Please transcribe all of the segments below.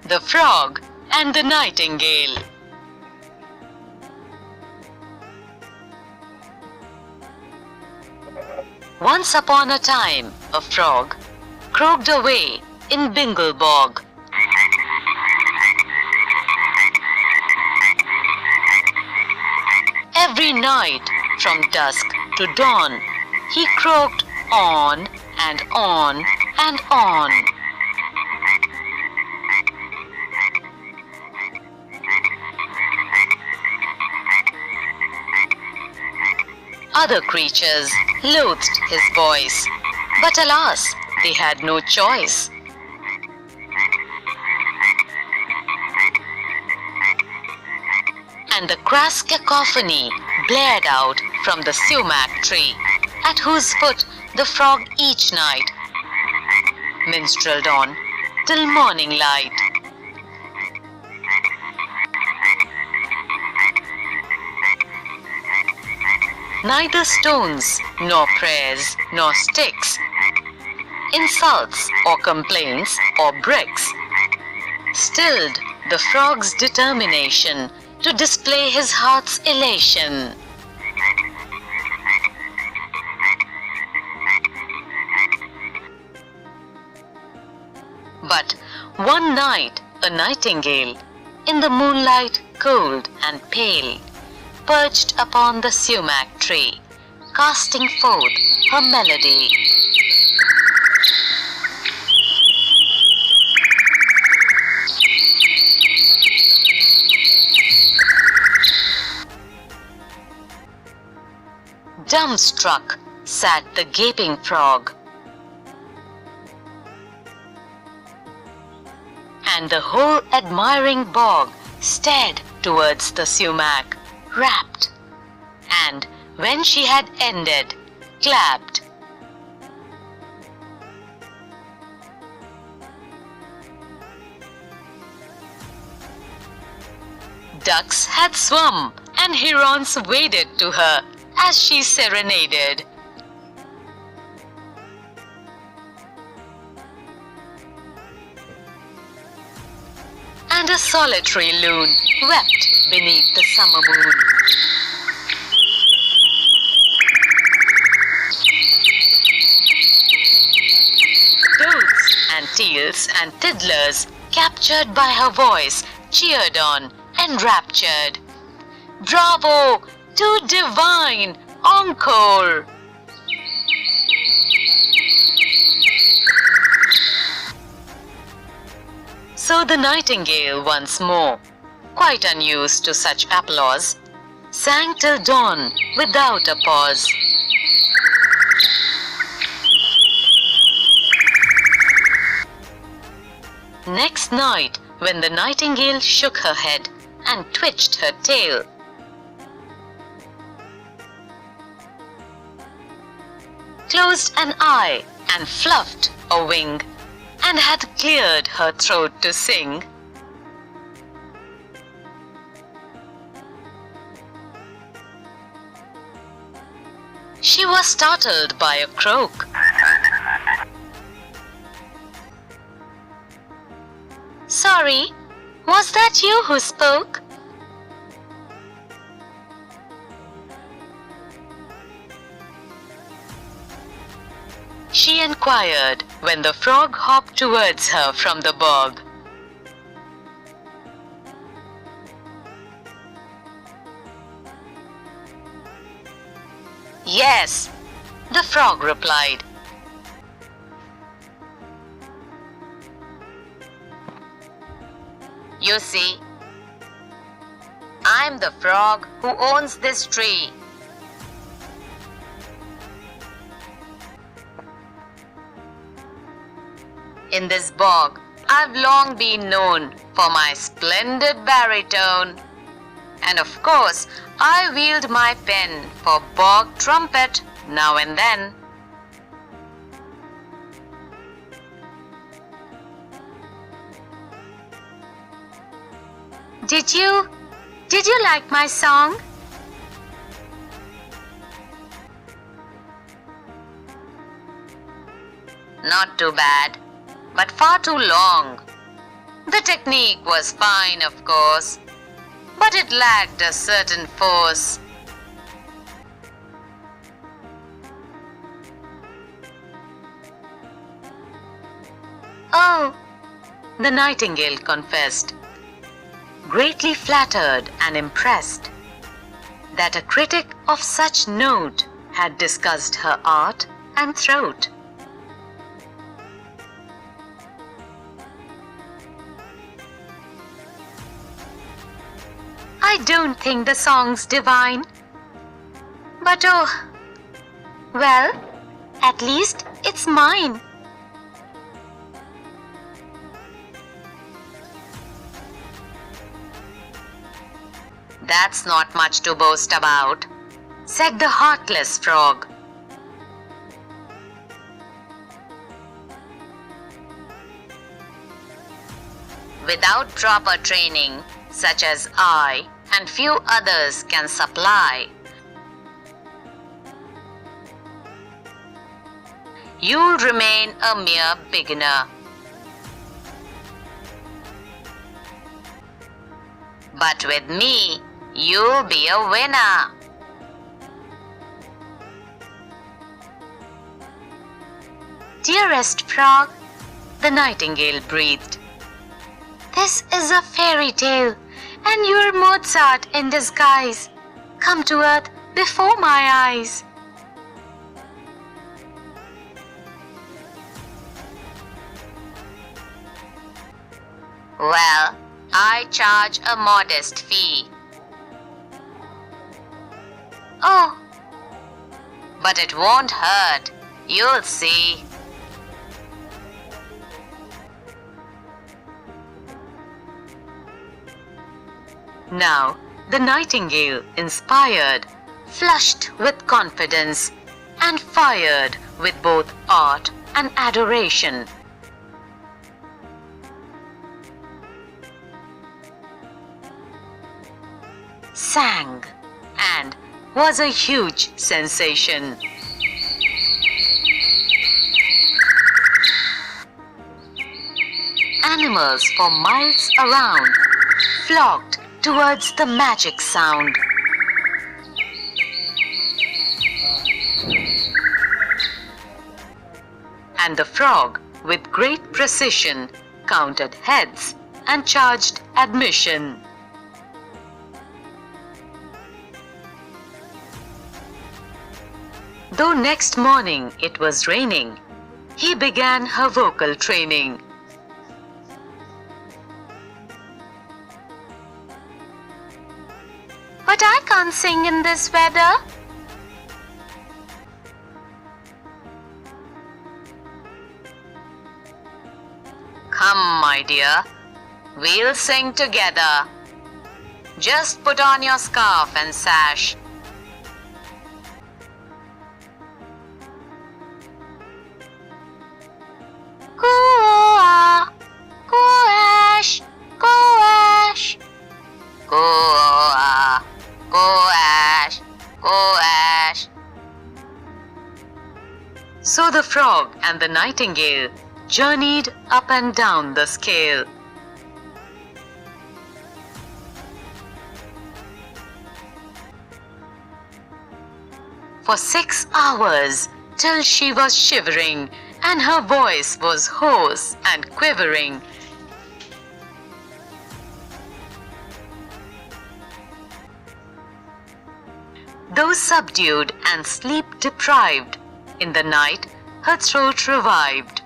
The Frog and the Nightingale. Once upon a time, a frog croaked away in Bingle Bog. Every night, from dusk to dawn, he croaked on and on and on. Other creatures loathed his voice, but alas, they had no choice. And the crass cacophony blared out from the sumac tree, at whose foot the frog each night minstrelled on till morning light. Neither stones, nor prayers, nor sticks, insults or complaints or bricks, stilled the frog's determination to display his heart's elation. But one night a nightingale, in the moonlight cold and pale, perched upon the sumac tree, casting forth her melody. Dumbstruck sat the gaping frog, and the whole admiring bog stared towards the sumac, rapt, and when she had ended, clapped. Ducks had swum, and herons waded to her as she serenaded. And a solitary loon wept beneath the summer moon. Toads and teals and tiddlers, captured by her voice, cheered on, enraptured. Bravo! Too divine! Encore! So the nightingale once more, quite unused to such applause, sang till dawn without a pause. Next night, when the nightingale shook her head and twitched her tail, closed an eye and fluffed a wing, and had cleared her throat to sing, she was startled by a croak. Sorry, was that you who spoke? She inquired when the frog hopped towards her from the bog. Yes, the frog replied. You see, I'm the frog who owns this tree. In this bog, I've long been known for my splendid baritone. And of course, I wield my pen for bog trumpet now and then. Did you like my song? Not too bad, but far too long. The technique was fine, of course, but it lacked a certain force. Oh, the Nightingale confessed, greatly flattered and impressed that a critic of such note had discussed her art and throat. I don't think the song's divine. But oh, well, at least it's mine. That's not much to boast about, said the heartless frog. Without proper training, such as I and few others can supply, you'll remain a mere beginner. But with me, you'll be a winner. Dearest frog, the Nightingale breathed, this is a fairy tale, and you're Mozart in disguise, come to earth before my eyes. Well, I charge a modest fee. Oh, but it won't hurt, you'll see. Now, the Nightingale, inspired, flushed with confidence, and fired with both art and adoration, sang and was a huge sensation. Animals for miles around flocked towards the magic sound. And the frog, with great precision, counted heads and charged admission. Though next morning it was raining, he began her vocal training. But I can't sing in this weather. Come, my dear, we'll sing together. Just put on your scarf and sash. Go-ah, go-ash, go-ash. Go-ah, go-ash, go-ash. So the frog and the Nightingale journeyed up and down the scale. For 6 hours, till she was shivering and her voice was hoarse and quivering. Though subdued and sleep deprived, in the night her throat revived.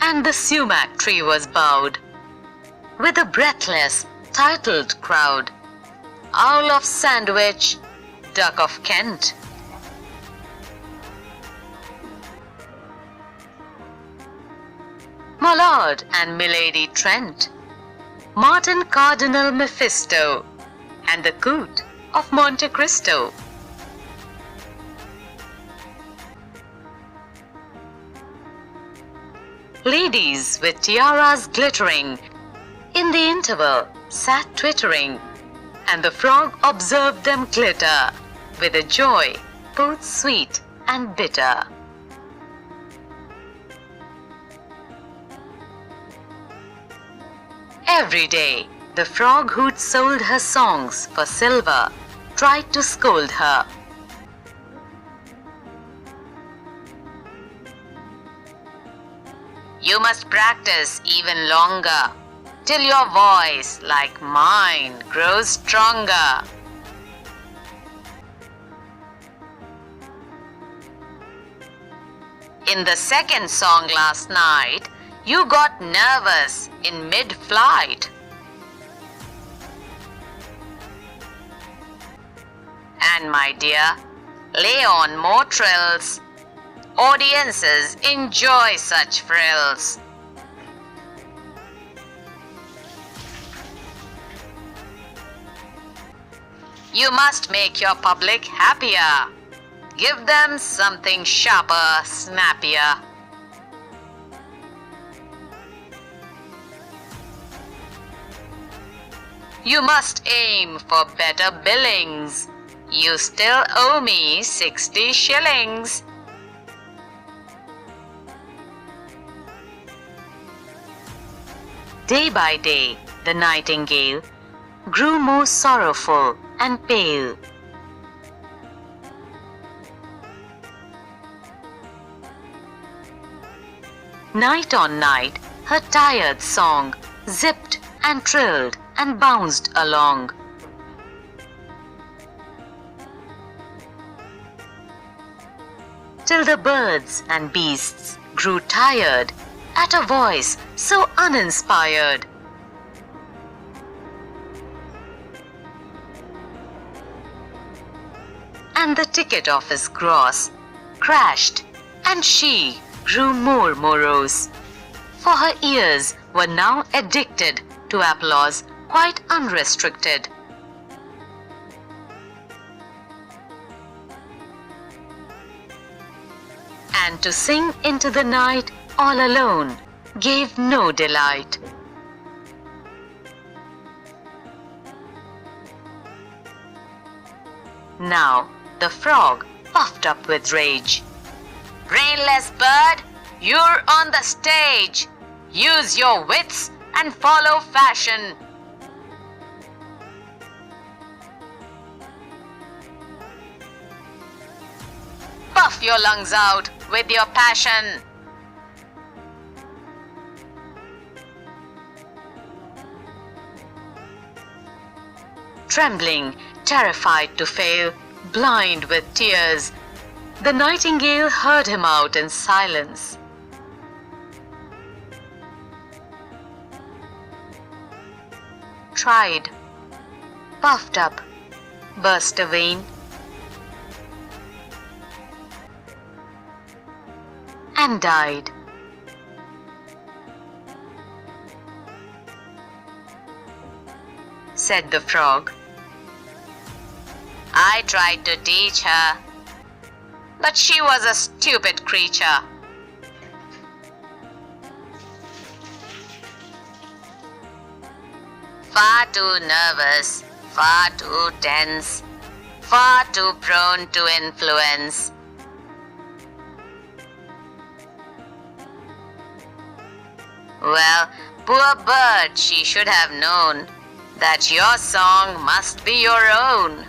And the sumac tree was bowed with a breathless, titled crowd. Owl of Sandwich, Duck of Kent. My Lord and Milady Trent, Martin Cardinal Mephisto, and the Coot of Monte Cristo. Ladies with tiaras glittering in the interval sat twittering, and the frog observed them glitter with a joy both sweet and bitter. Every day, the frog who'd sold her songs for silver tried to scold her. You must practice even longer, till your voice, like mine, grows stronger. In the second song last night, you got nervous in mid-flight. And my dear, lay on more trills. Audiences enjoy such frills. You must make your public happier. Give them something sharper, snappier. You must aim for better billings. You still owe me 60 shillings. Day by day, the nightingale grew more sorrowful and pale. Night on night, her tired song zipped and trilled and bounced along. Till the birds and beasts grew tired at a voice so uninspired. And the ticket office gross crashed, and she grew more morose, for her ears were now addicted to applause quite unrestricted. And to sing into the night all alone gave no delight. Now the frog puffed up with rage. Brainless bird, you're on the stage. Use your wits and follow fashion. Puff your lungs out with your passion. Trembling, terrified to fail, blind with tears, the nightingale heard him out in silence. Tried, puffed up, burst a vein, and died. Said the frog, I tried to teach her, but she was a stupid creature. Far too nervous, far too tense, far too prone to influence. Well, poor bird, she should have known that your song must be your own.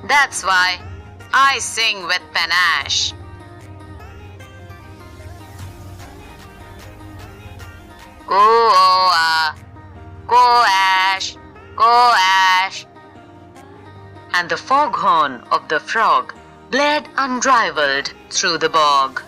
That's why I sing with panache. Go, oh, go ash, go ash. And the foghorn of the frog blared unrivaled through the bog.